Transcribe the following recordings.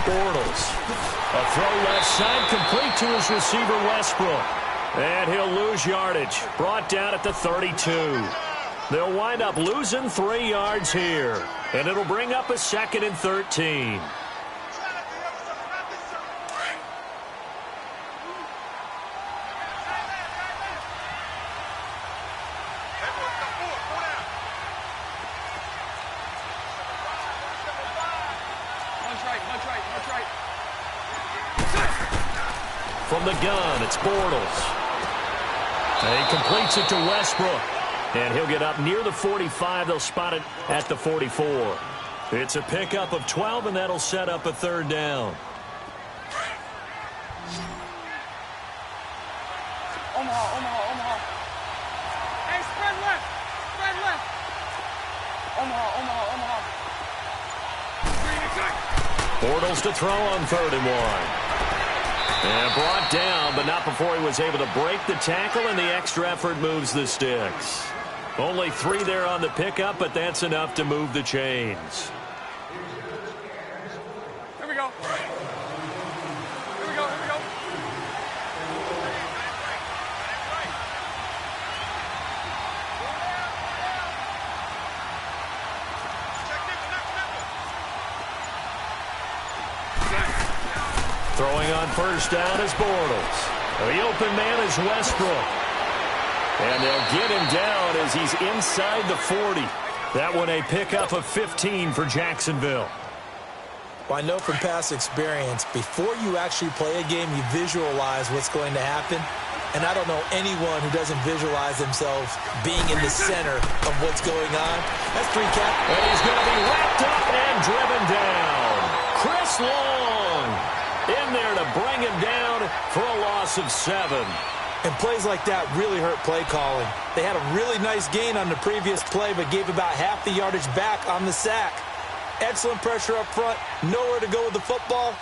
Bortles. A throw left side, complete to his receiver, Westbrook. And he'll lose yardage. Brought down at the 32. They'll wind up losing 3 yards here. And it'll bring up a 2nd and 13. From the gun, it's Bortles. And he completes it to Westbrook. And he'll get up near the 45. They'll spot it at the 44. It's a pickup of 12, and that'll set up a 3rd down. Omaha. Hey, spread left. Omaha. Bortles to throw on 3rd and 1. And brought down, but not before he was able to break the tackle, and the extra effort moves the sticks. Only 3 there on the pickup, but that's enough to move the chains. Here we go. Throwing on 1st down is Bortles. The open man is Westbrook. And they'll get him down as he's inside the 40. That one a pickup of 15 for Jacksonville. Well, I know from past experience, before you actually play a game, you visualize what's going to happen. And I don't know anyone who doesn't visualize themselves being in the center of what's going on. That's 3 cap. And he's going to be wrapped up and driven down. Chris Long in there to bring him down for a loss of 7. And plays like that really hurt play calling. They had a really nice gain on the previous play, but gave about half the yardage back on the sack. Excellent pressure up front. Nowhere to go with the football.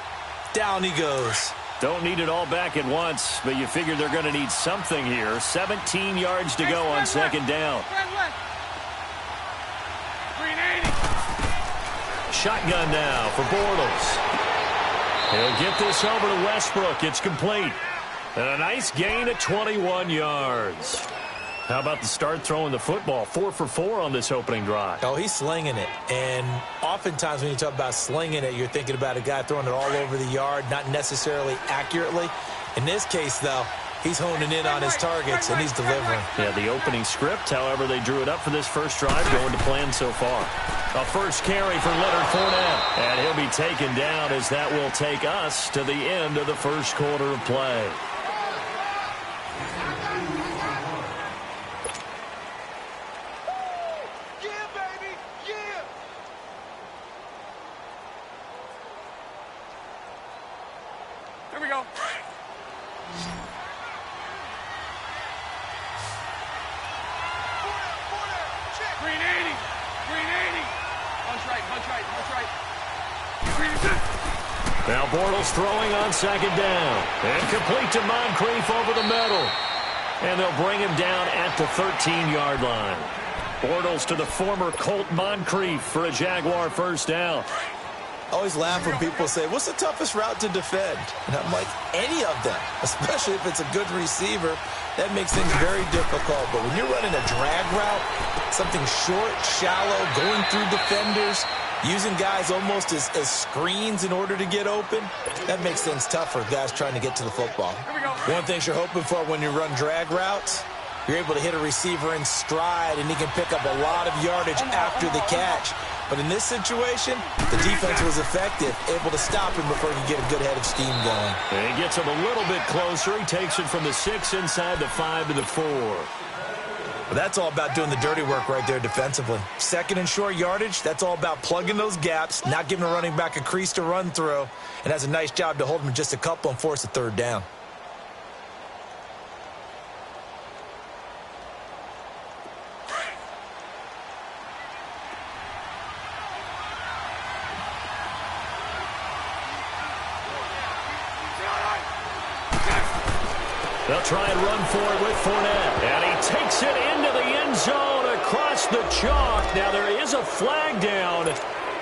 Down he goes. Don't need it all back at once, but you figure they're going to need something here. 17 yards to go on 2nd down. Shotgun now for Bortles. He'll get this over to Westbrook. It's complete. And a nice gain at 21 yards. How about the start throwing the football? 4 for 4 on this opening drive. Oh, he's slinging it. And oftentimes when you talk about slinging it, you're thinking about a guy throwing it all over the yard, not necessarily accurately. In this case, though, he's honing in on his targets, and he's delivering. Yeah, the opening script, however, they drew it up for this first drive, going to plan so far. A first carry for Leonard Fournette. And he'll be taken down as that will take us to the end of the first quarter of play. Here we go. Green 80. Punch right. Now Bortles throwing on 2nd down. And complete to Moncrief over the middle. And they'll bring him down at the 13-yard line. Bortles to the former Colt Moncrief for a Jaguar 1st down. I always laugh when people say, what's the toughest route to defend? And I'm like, any of them, especially if it's a good receiver. That makes things very difficult. But when you're running a drag route, something short, shallow, going through defenders, using guys almost as screens in order to get open, that makes things tough for guys trying to get to the football. One thing you're hoping for when you run drag routes, you're able to hit a receiver in stride, and he can pick up a lot of yardage after the catch. But in this situation, the defense was effective, able to stop him before he could get a good head of steam going. And he gets him a little bit closer. He takes it from the 6 inside the 5 to the 4. But that's all about doing the dirty work right there defensively. 2nd and short yardage, that's all about plugging those gaps, not giving a running back a crease to run through, and has a nice job to hold him just a couple and force a 3rd down. They'll try and run for it with Fournette. And he takes it into the end zone across the chalk. Now there is a flag down.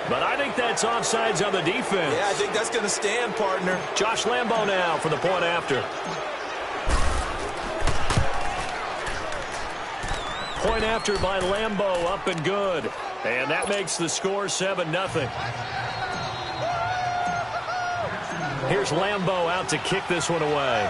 But I think that's offsides on the defense. Yeah, I think that's going to stand, partner. Josh Lambo now for the point after. Point after by Lambo, up and good. And that makes the score 7-0. Here's Lambo out to kick this one away.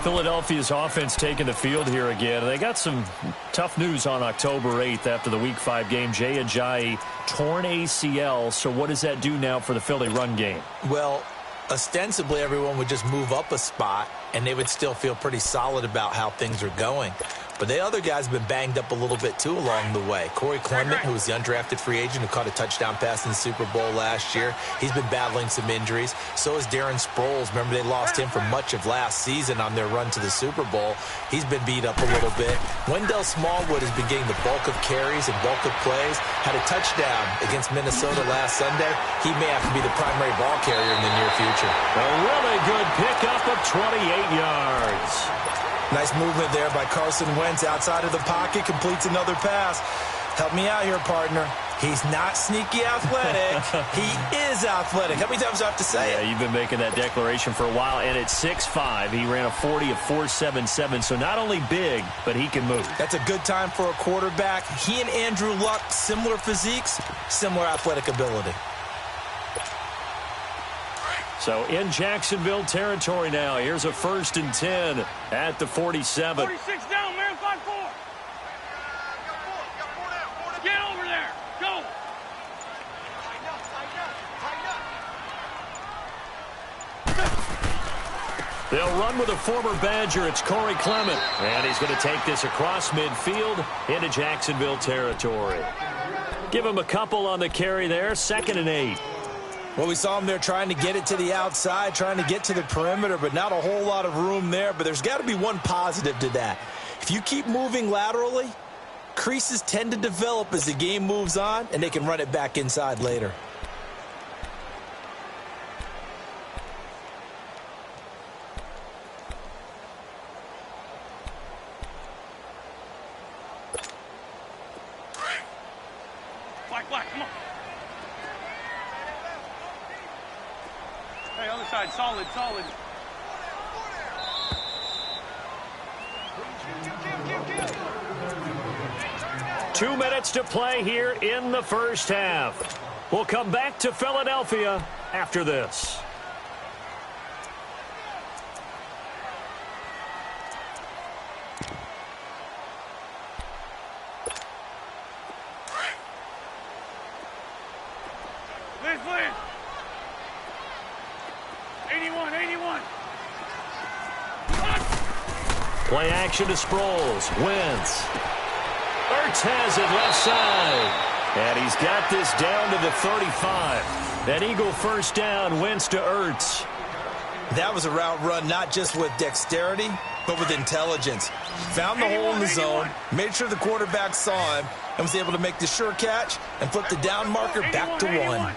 Philadelphia's offense taking the field here again. They got some tough news on October 8th after the Week 5 game. Jay Ajayi, torn ACL. So what does that do now for the Philly run game? Well, ostensibly everyone would just move up a spot, and they would still feel pretty solid about how things are going. But the other guys have been banged up a little bit, too, along the way. Corey Clement, who was the undrafted free agent who caught a touchdown pass in the Super Bowl last year, he's been battling some injuries. So is Darren Sproles. Remember, they lost him for much of last season on their run to the Super Bowl. He's been beat up a little bit. Wendell Smallwood has been getting the bulk of carries and bulk of plays. Had a touchdown against Minnesota last Sunday. He may have to be the primary ball carrier in the near future. A really good pickup of 28 yards. Nice movement there by Carson Wentz outside of the pocket, completes another pass. Help me out here, partner. He's not sneaky athletic. He is athletic. How many times do I have to say it? Yeah, you've been making that declaration for a while, and at 6'5", he ran a 40 of 4.77, so not only big, but he can move. That's a good time for a quarterback. He and Andrew Luck, similar physiques, similar athletic ability. So in Jacksonville territory now. Here's a 1st and 10 at the 47. 46 down, man. 5-4. Get over there. Go. They'll run with a former Badger. It's Corey Clement. And he's going to take this across midfield into Jacksonville territory. Give him a couple on the carry there. 2nd and 8. Well, we saw him there trying to get it to the outside, trying to get to the perimeter, but not a whole lot of room there. But there's got to be one positive to that. If you keep moving laterally, creases tend to develop as the game moves on, and they can run it back inside later. Black, come on. Hey, other side, solid. 2 minutes to play here in the first half. We'll come back to Philadelphia after this. Liz. 81. Play action to Sproles. Wentz. Ertz has it left side. And he's got this down to the 35. An Eagle first down. Wentz to Ertz. That was a route run not just with dexterity, but with intelligence. Found the hole in the zone, made sure the quarterback saw him, and was able to make the sure catch and flip the down marker back to 1.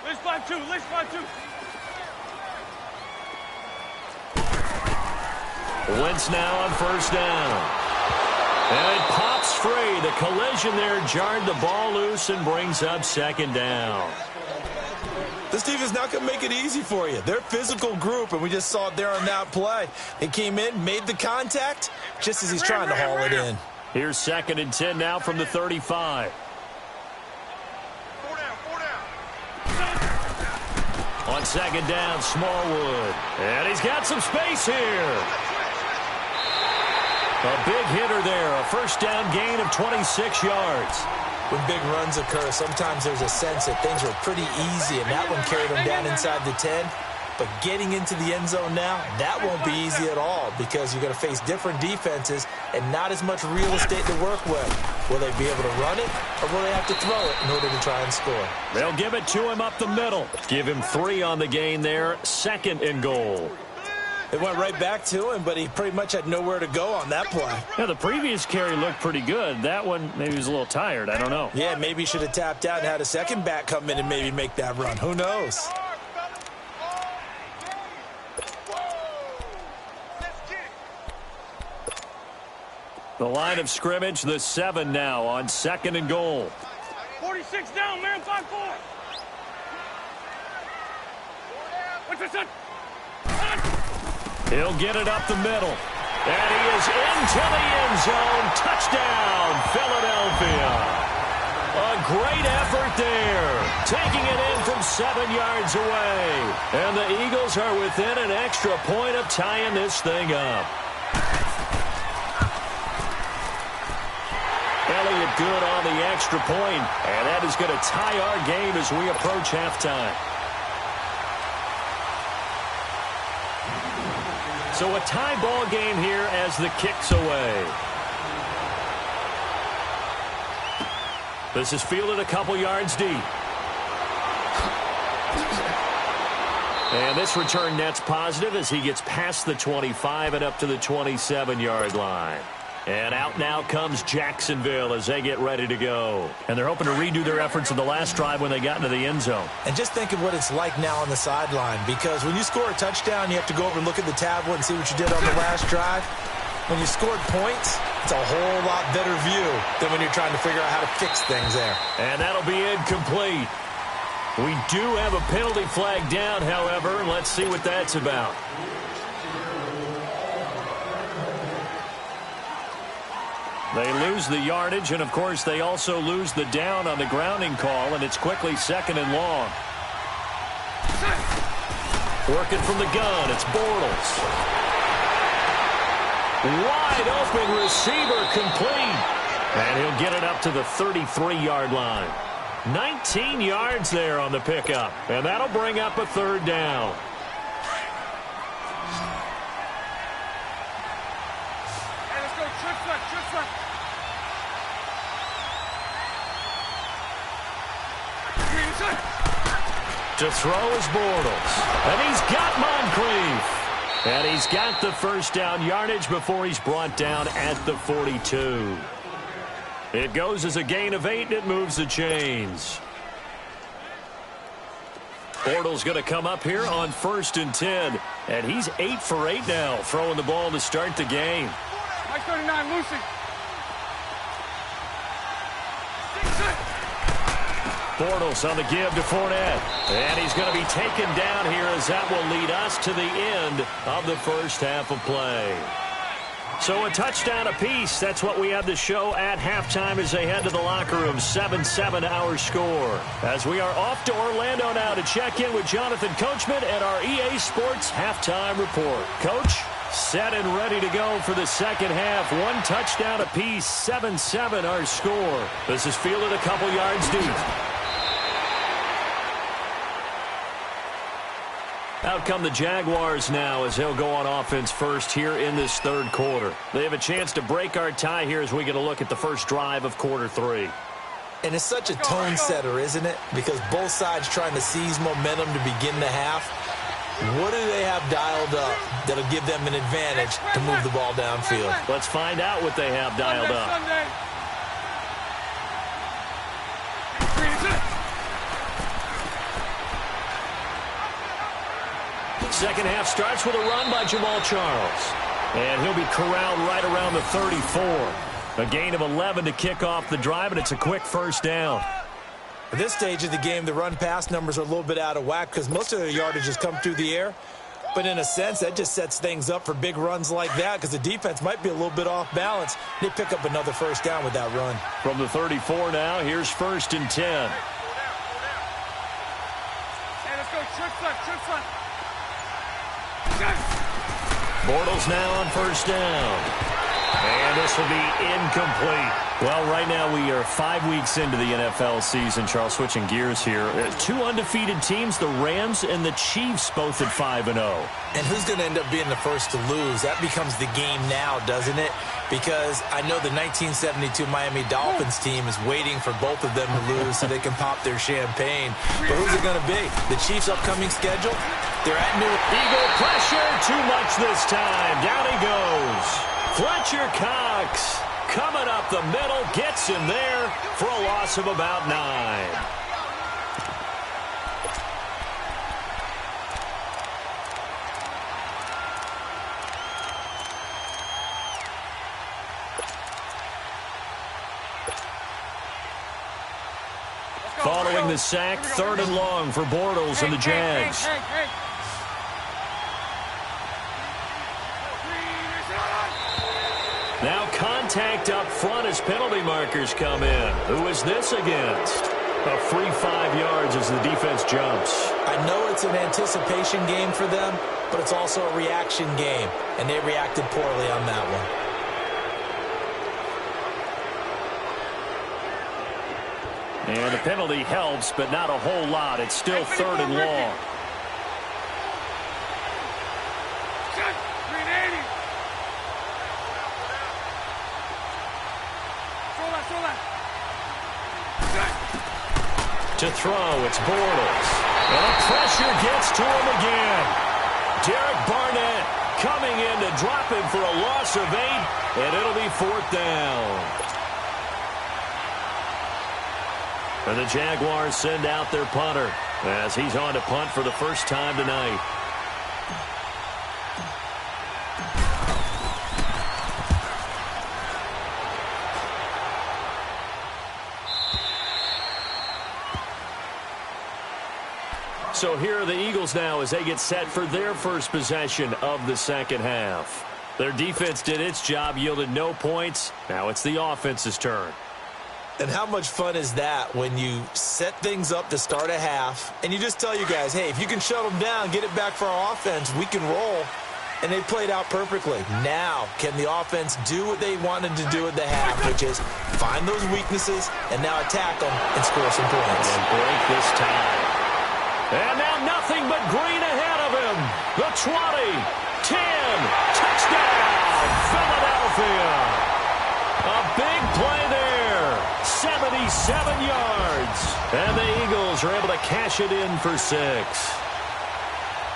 Liz 5-2. Wentz now on first down. And it pops free. The collision there jarred the ball loose and brings up 2nd down. This team is not going to make it easy for you. They're a physical group, and we just saw it there on that play. They came in, made the contact, just as he's trying to haul it in. Here's 2nd and 10 now from the 35. 4 down. On 2nd down, Smallwood. And he's got some space here. A big hitter there. A first down gain of 26 yards. When big runs occur, sometimes there's a sense that things are pretty easy, and that one carried him down inside the 10. But getting into the end zone now, that won't be easy at all because you're going to face different defenses and not as much real estate to work with. Will they be able to run it, or will they have to throw it in order to try and score? They'll give it to him up the middle. Give him 3 on the gain there. 2nd and goal. It went right back to him, but he pretty much had nowhere to go on that play. Yeah, the previous carry looked pretty good. That one, maybe he was a little tired. I don't know. Yeah, maybe he should have tapped out and had a second back come in and maybe make that run. Who knows? The line of scrimmage, the 7 now on 2nd and goal. 46 down, man, 5-4. What's this one? He'll get it up the middle. And he is into the end zone. Touchdown, Philadelphia. A great effort there. Taking it in from 7 yards away. And the Eagles are within an extra point of tying this thing up. Elliott good on the extra point, and that is going to tie our game as we approach halftime. So a tie ball game here as the kick's away. This is fielded a couple yards deep. And this return net's positive as he gets past the 25 and up to the 27-yard line. And out now comes Jacksonville as they get ready to go. And they're hoping to redo their efforts in the last drive when they got into the end zone. And just think of what it's like now on the sideline, because when you score a touchdown, you have to go over and look at the tablet and see what you did on the last drive. When you scored points, it's a whole lot better view than when you're trying to figure out how to fix things there. And that'll be incomplete. We do have a penalty flag down, however. Let's see what that's about. They lose the yardage, and, of course, they also lose the down on the grounding call, and it's quickly 2nd and long. Working from the gun, it's Bortles. Wide open receiver complete. And he'll get it up to the 33-yard line. 19 yards there on the pickup, and that'll bring up a 3rd down. Hey, let's go. Trick flat, trick flat. To throw is Bortles. And he's got Moncrief. And he's got the 1st down yardage before he's brought down at the 42. It goes as a gain of 8, and it moves the chains. Bortles going to come up here on 1st and 10. And he's 8 for 8 now, throwing the ball to start the game. Mike 39, Lucy. Bortles on the give to Fournette. And he's going to be taken down here as that will lead us to the end of the first half of play. So a touchdown apiece. That's what we have to show at halftime as they head to the locker room. 7-7 our score. As we are off to Orlando now to check in with Jonathan Coachman and our EA Sports halftime report. Coach, set and ready to go for the second half. 1 touchdown apiece. 7-7 our score. This is fielded a couple yards deep. Out come the Jaguars now as they'll go on offense first here in this 3rd quarter. They have a chance to break our tie here as we get a look at the first drive of quarter 3. And it's such a tone setter, isn't it? Because both sides trying to seize momentum to begin the half. What do they have dialed up that'll give them an advantage to move the ball downfield? Let's find out what they have dialed up. Second half starts with a run by Jamal Charles. And he'll be corralled right around the 34. A gain of 11 to kick off the drive, and it's a quick 1st down. At this stage of the game, the run-pass numbers are a little bit out of whack because most of their yardage has come through the air. But in a sense, that just sets things up for big runs like that because the defense might be a little bit off balance. They pick up another 1st down with that run. From the 34 now, here's 1st and 10. Hey, let's go. Trick flat, trick flat. Bortles now on 1st down. And this will be incomplete. Well, right now we are 5 weeks into the NFL season. Charles, switching gears here. 2 undefeated teams, the Rams and the Chiefs, both at 5-0. And who's going to end up being the first to lose? That becomes the game now, doesn't it? Because I know the 1972 Miami Dolphins team is waiting for both of them to lose so they can pop their champagne. But who's it going to be? The Chiefs' upcoming schedule? They're at New Eagle pressure, too much this time. Down he goes. Fletcher Cox coming up the middle, gets in there for a loss of about 9. the sack. 3rd and long for Bortles and the Jags. Hey. Now contact up front as penalty markers come in. Who is this against? A free 5 yards as the defense jumps. I know it's an anticipation game for them, but it's also a reaction game, and they reacted poorly on that one. And the penalty helps, but not a whole lot. It's still 3rd and long. To throw, it's Bortles. And the pressure gets to him again. Derek Barnett coming in to drop him for a loss of 8, and it'll be 4th down. And the Jaguars send out their punter as he's on to punt for the first time tonight. So here are the Eagles now as they get set for their first possession of the second half. Their defense did its job, yielded no points. Now it's the offense's turn. And how much fun is that when you set things up to start a half and you just tell you guys, hey, if you can shut them down, get it back for our offense, we can roll. And they played out perfectly. Now, can the offense do what they wanted to do at the half, which is find those weaknesses and now attack them and score some points. And break this time. And now nothing but green ahead of him. The 20, 10, touchdown, Philadelphia. A big play there, 77 yards. And the Eagles are able to cash it in for 6.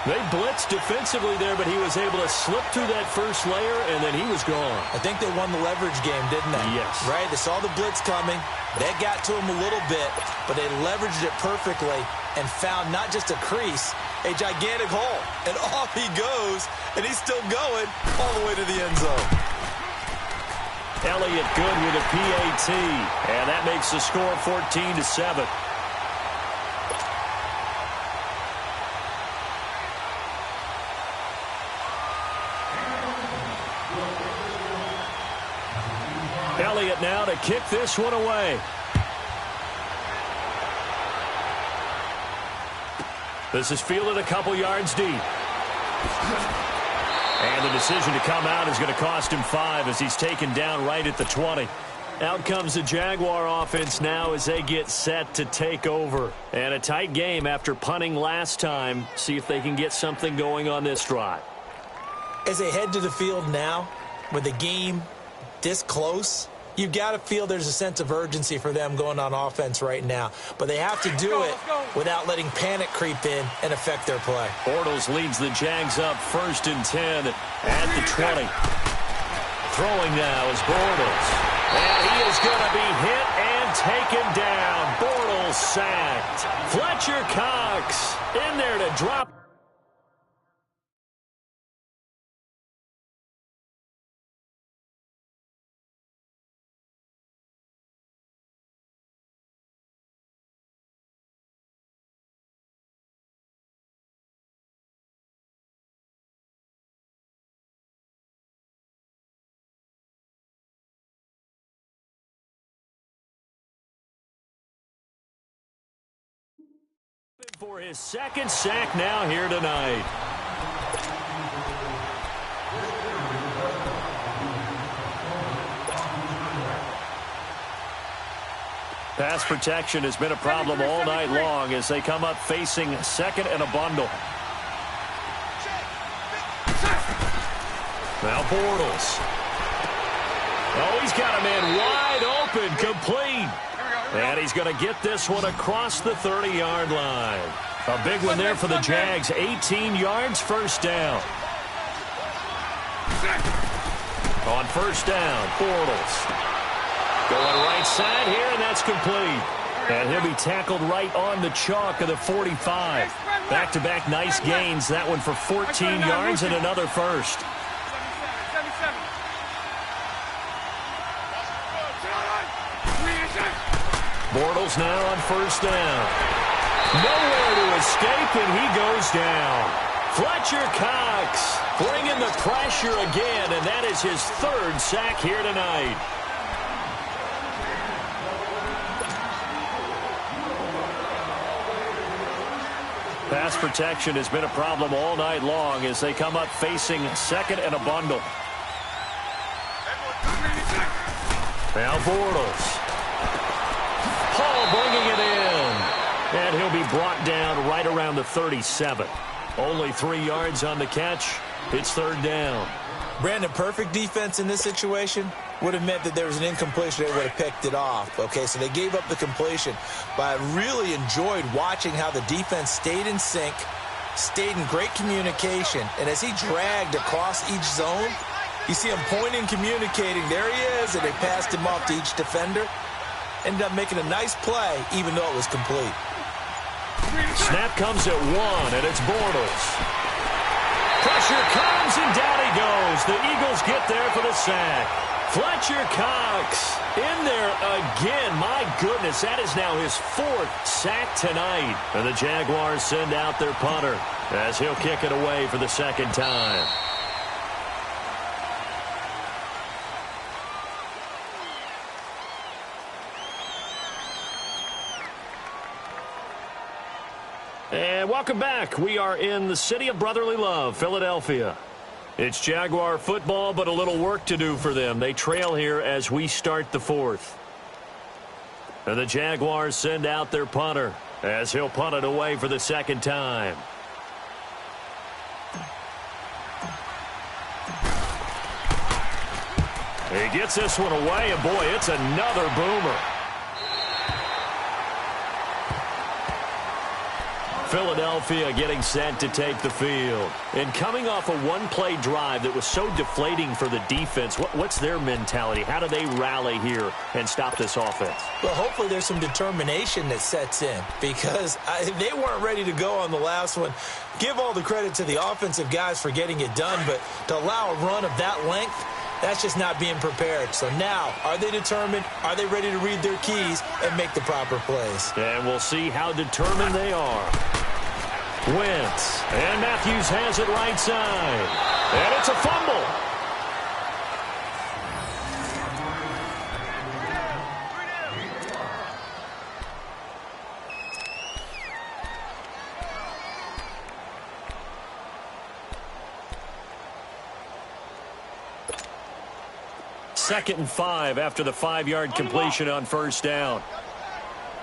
They blitzed defensively there, but he was able to slip through that first layer, and then he was gone. I think they won the leverage game, didn't they? Yes. Right? They saw the blitz coming. That got to him a little bit, but they leveraged it perfectly and found not just a crease, a gigantic hole. And off he goes, and he's still going all the way to the end zone. Elliott good with a PAT, and that makes the score 14-7. Elliott now to kick this one away. This is fielded a couple yards deep. And the decision to come out is going to cost him 5 as he's taken down right at the 20. Out comes the Jaguar offense now as they get set to take over. And a tight game after punting last time. See if they can get something going on this drive. As they head to the field now, with the game this close, you've got to feel there's a sense of urgency for them going on offense right now. But they have to do it without letting panic creep in and affect their play. Bortles leads the Jags up 1st and 10 at the 20. Throwing now is Bortles. And he is going to be hit and taken down. Bortles sacked. Fletcher Cox in there to drop. For his second sack now here tonight. Pass protection has been a problem all night long as they come up facing 2nd and a bundle. Now Bortles. Oh, he's got a man wide open, complete. And he's going to get this one across the 30-yard line. A big one there for the Jags. 18 yards, 1st down. On 1st down, Bortles. Going right side here, and that's complete. And he'll be tackled right on the chalk of the 45. Back-to-back nice gains. That one for 14 yards and another first. Bortles now on first down. Nowhere to escape, and he goes down. Fletcher Cox bringing the pressure again, and that is his third sack here tonight. Pass protection has been a problem all night long as they come up facing second and a bundle. Now Bortles. Hall bringing it in. And he'll be brought down right around the 37. Only 3 yards on the catch. It's third down. Brandon, perfect defense in this situation would have meant that there was an incompletion. They would have picked it off. Okay, so they gave up the completion. But I really enjoyed watching how the defense stayed in sync, stayed in great communication. And as he dragged across each zone, you see him pointing, communicating. There he is, and they passed him off to each defender. Ended up making a nice play, even though it was complete. Snap comes at 1, and it's Bortles. Pressure comes, and down he goes. The Eagles get there for the sack. Fletcher Cox in there again. My goodness, that is now his 4th sack tonight. And the Jaguars send out their punter as he'll kick it away for the second time. And welcome back. We are in the city of brotherly love, Philadelphia. It's Jaguar football, but a little work to do for them. They trail here as we start the 4th. And the Jaguars send out their punter as he'll punt it away for the second time. He gets this one away, and boy, it's another boomer. Philadelphia getting set to take the field. And coming off a one-play drive that was so deflating for the defense, what's their mentality? How do they rally here and stop this offense? Well, hopefully there's some determination that sets in because they weren't ready to go on the last one. Give all the credit to the offensive guys for getting it done, but to allow a run of that length, that's just not being prepared. So now, are they determined? Are they ready to read their keys and make the proper plays? And we'll see how determined they are. Wentz. And Matthews has it right side. And it's a fumble. Second and 5 after the 5-yard completion on first down.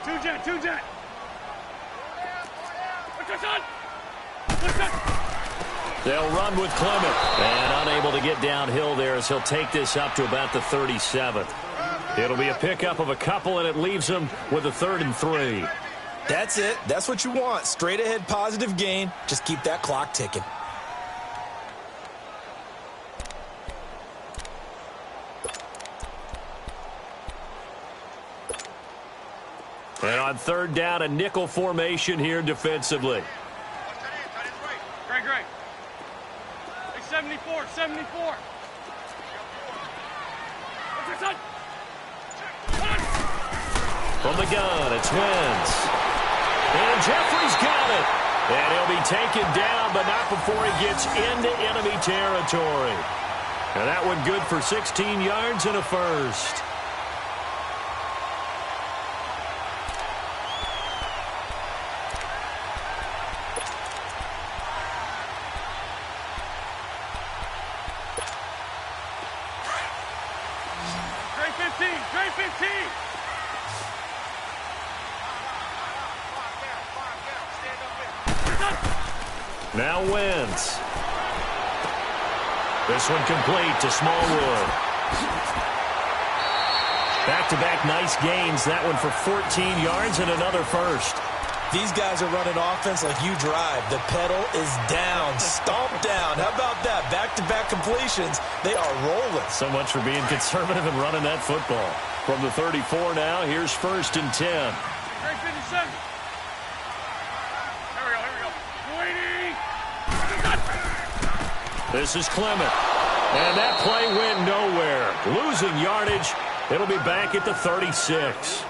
Two jet. They'll run with Clement. And unable to get downhill there as he'll take this up to about the 37. It'll be a pickup of a couple, and it leaves him with a 3rd and 3. That's it. That's what you want. Straight ahead positive gain. Just keep that clock ticking. And on third down, a nickel formation here defensively. Great. Hey, 74. What's your son? From the gun, it's Wentz. And Jeffrey's got it. And he'll be taken down, but not before he gets into enemy territory. And that one good for 16 yards and a first. Great 15. Now Wentz. This one complete to Smallwood. Back-to-back nice gains. That one for 14 yards and another first. These guys are running offense like you drive. The pedal is down, stomp down. How about that? Back-to-back completions. They are rolling. So much for being conservative and running that football. From the 34 now, here's 1st and 10. Great 57. Here we go. Waiting. This is Clement. And that play went nowhere. Losing yardage. It'll be back at the 36.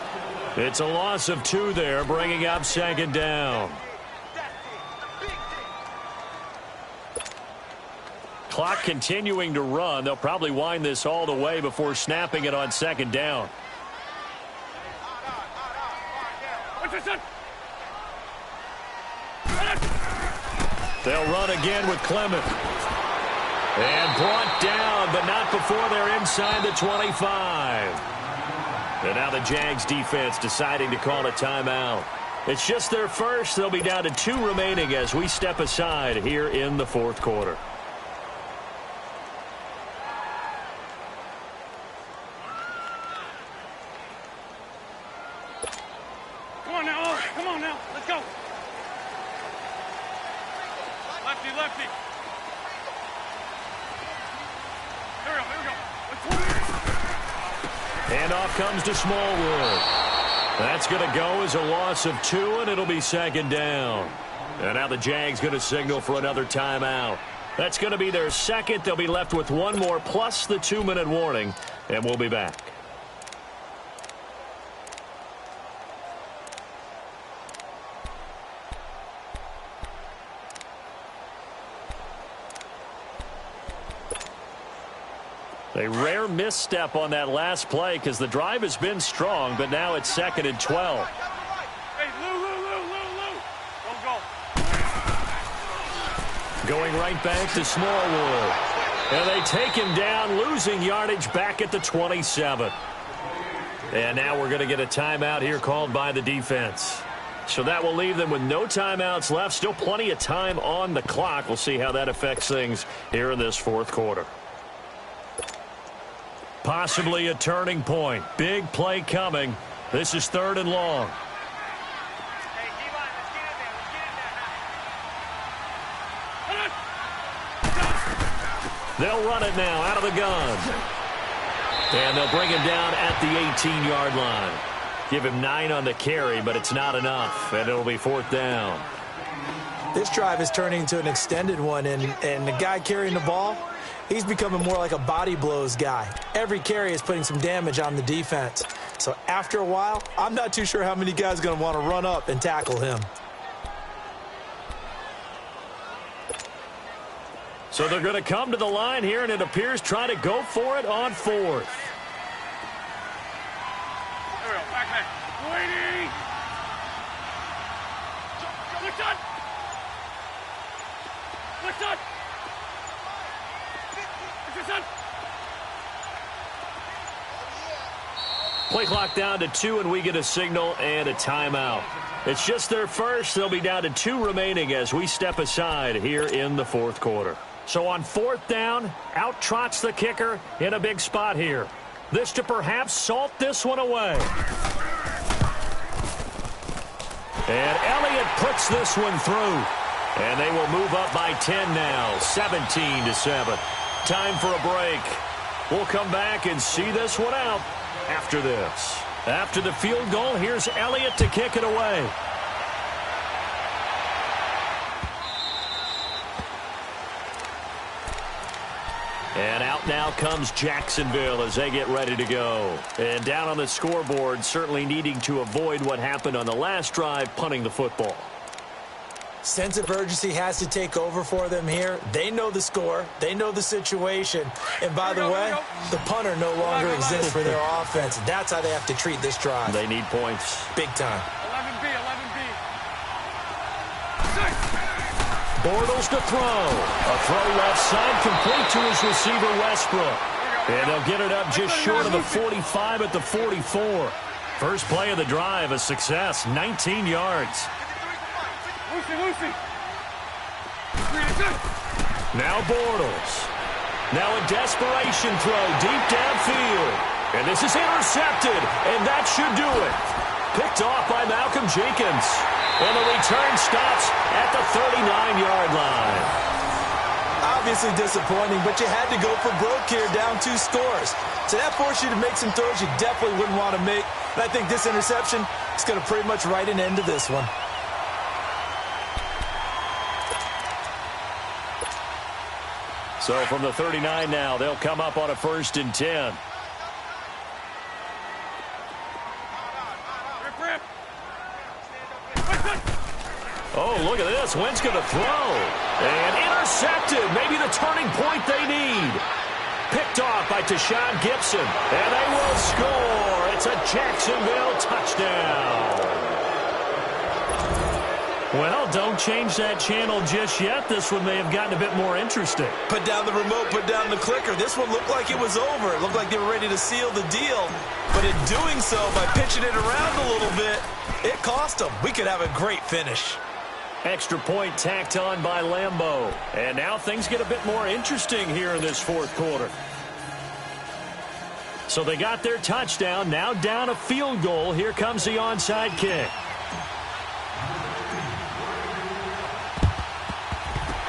It's a loss of 2 there, bringing up second down. Clock continuing to run. They'll probably wind this all the way before snapping it on second down. They'll run again with Clement. And brought down, but not before they're inside the 25. And now the Jags defense deciding to call a timeout. It's just their first. They'll be down to 2 remaining as we step aside here in the fourth quarter. Come on now. Come on now. Let's go. Lefty, lefty. Here we go. Handoff comes to Smallwood. That's going to go as a loss of 2, and it'll be second down. And now the Jags going to signal for another timeout. That's going to be their second. They'll be left with 1 more plus the 2-minute warning, and we'll be back. A rare misstep on that last play because the drive has been strong, but now it's 2nd and 12. Hey, Lou. Don't go. Going right back to Smallwood. And they take him down, losing yardage back at the 27. And now we're going to get a timeout here called by the defense. So that will leave them with no timeouts left. Still plenty of time on the clock. We'll see how that affects things here in this fourth quarter. Possibly a turning point. Big play coming. This is 3rd and long. They'll run it now out of the gun. And they'll bring him down at the 18-yard line. Give him 9 on the carry, but it's not enough, and it'll be 4th down. This drive is turning into an extended one, and the guy carrying the ball, he's becoming more like a body blows guy. Every carry is putting some damage on the defense. So after a while, I'm not too sure how many guys are going to want to run up and tackle him. So they're going to come to the line here, and it appears trying to go for it on 4th. There we go. Back. Waiting. Lift on. Play clock down to 2, and we get a signal and a timeout. It's just their first. They'll be down to 2 remaining as we step aside here in the fourth quarter. So on 4th down, out trots the kicker in a big spot here. This to perhaps salt this one away. And Elliott puts this one through. And they will move up by 10 now, 17-7. Time for a break. We'll come back and see this one out after this. After the field goal, here's Elliott to kick it away. And out now comes Jacksonville as they get ready to go. And down on the scoreboard, certainly needing to avoid what happened on the last drive, punting the football. Sense of urgency has to take over for them here. They know the score. They know the situation. And by the way, the punter no longer exists for their offense. That's how they have to treat this drive. They need points. Big time. 11B. Bortles to throw. A throw left side complete to his receiver Westbrook. And they'll get it up just short of the 45 at the 44. First play of the drive, a success, 19 yards. Lucy. Now Bortles. Now a desperation throw deep downfield. And this is intercepted, and that should do it. Picked off by Malcolm Jenkins. And the return stops at the 39-yard line. Obviously disappointing, but you had to go for broke here, down 2 scores. So that forced you to make some throws you definitely wouldn't want to make. And I think this interception is going to pretty much write an end to this one. So from the 39 now, they'll come up on a 1st and 10. Oh, look at this. Wentz going to throw. And intercepted. Maybe the turning point they need. Picked off by Tashawn Gibson. And they will score. It's a Jacksonville touchdown. Well, don't change that channel just yet. This one may have gotten a bit more interesting. Put down the remote, put down the clicker. This one looked like it was over. It looked like they were ready to seal the deal. But in doing so, by pitching it around a little bit, it cost them. We could have a great finish. Extra point tacked on by Lambeau. And now things get a bit more interesting here in this fourth quarter. So they got their touchdown. Now down a field goal. Here comes the onside kick.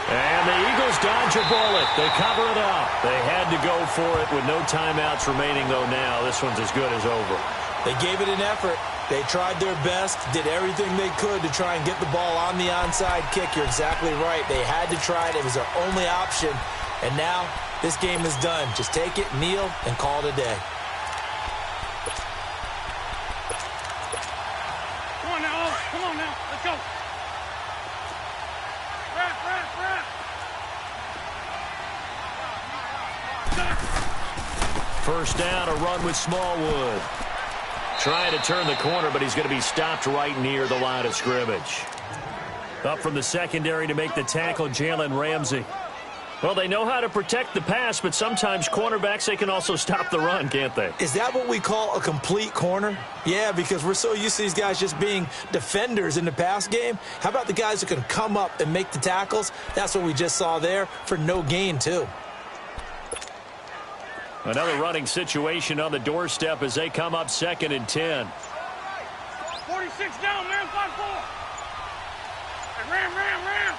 And the Eagles dodge a bullet. They cover it up. They had to go for it with no timeouts remaining, though, now. This one's as good as over. They gave it an effort. They tried their best, did everything they could to try and get the ball on the onside kick. You're exactly right. They had to try it. It was their only option. And now this game is done. Just take it, kneel, and call it a day. Come on now. Come on now. Let's go. First down, a run with Smallwood. Trying to turn the corner, but he's going to be stopped right near the line of scrimmage. Up from the secondary to make the tackle, Jalen Ramsey. Well, they know how to protect the pass, but sometimes cornerbacks, they can also stop the run, can't they? Is that what we call a complete corner? Yeah, because we're so used to these guys just being defenders in the pass game. How about the guys who can come up and make the tackles? That's what we just saw there for no gain, too. Another running situation on the doorstep as they come up 2nd and 10. 46 down, man. 5-4. Ram.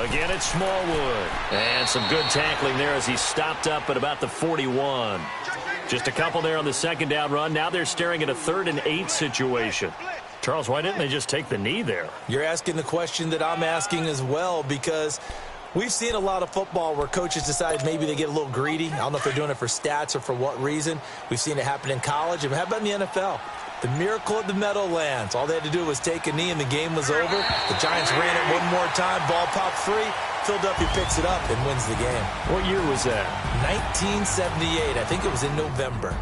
Again, it's Smallwood. And some good tackling there as he stopped up at about the 41. Just a couple there on the second down run. Now they're staring at a 3rd and 8 situation. Charles, why didn't they just take the knee there? You're asking the question that I'm asking as well, because we've seen a lot of football where coaches decide maybe they get a little greedy. I don't know if they're doing it for stats or for what reason. We've seen it happen in college. And how about in the NFL? The miracle of the Meadowlands. All they had to do was take a knee and the game was over. The Giants ran it one more time. Ball popped free. Philadelphia picks it up and wins the game. What year was that? 1978. I think it was in November.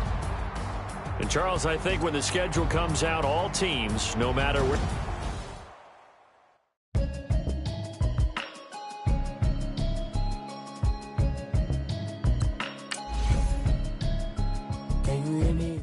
And, Charles, I think when the schedule comes out, all teams, no matter where... Can you hear me?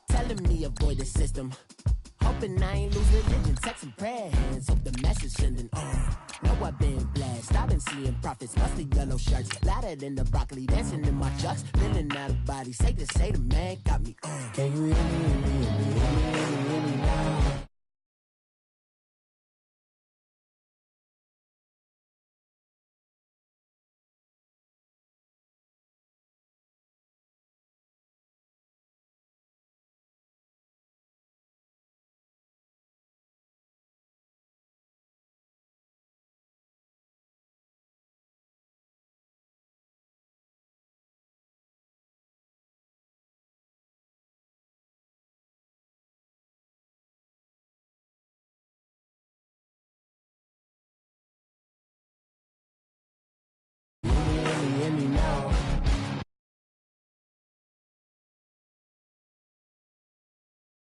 Telling me avoid the system. Hoping I ain't lose religion. Texting prayer hands. Hope the message sending on. Know I've been blessed. I've been seeing prophets. Mostly yellow shirts. Louder than the broccoli. Dancing in my chucks. Feeling out of body. Say the man got me on. Can you hear me?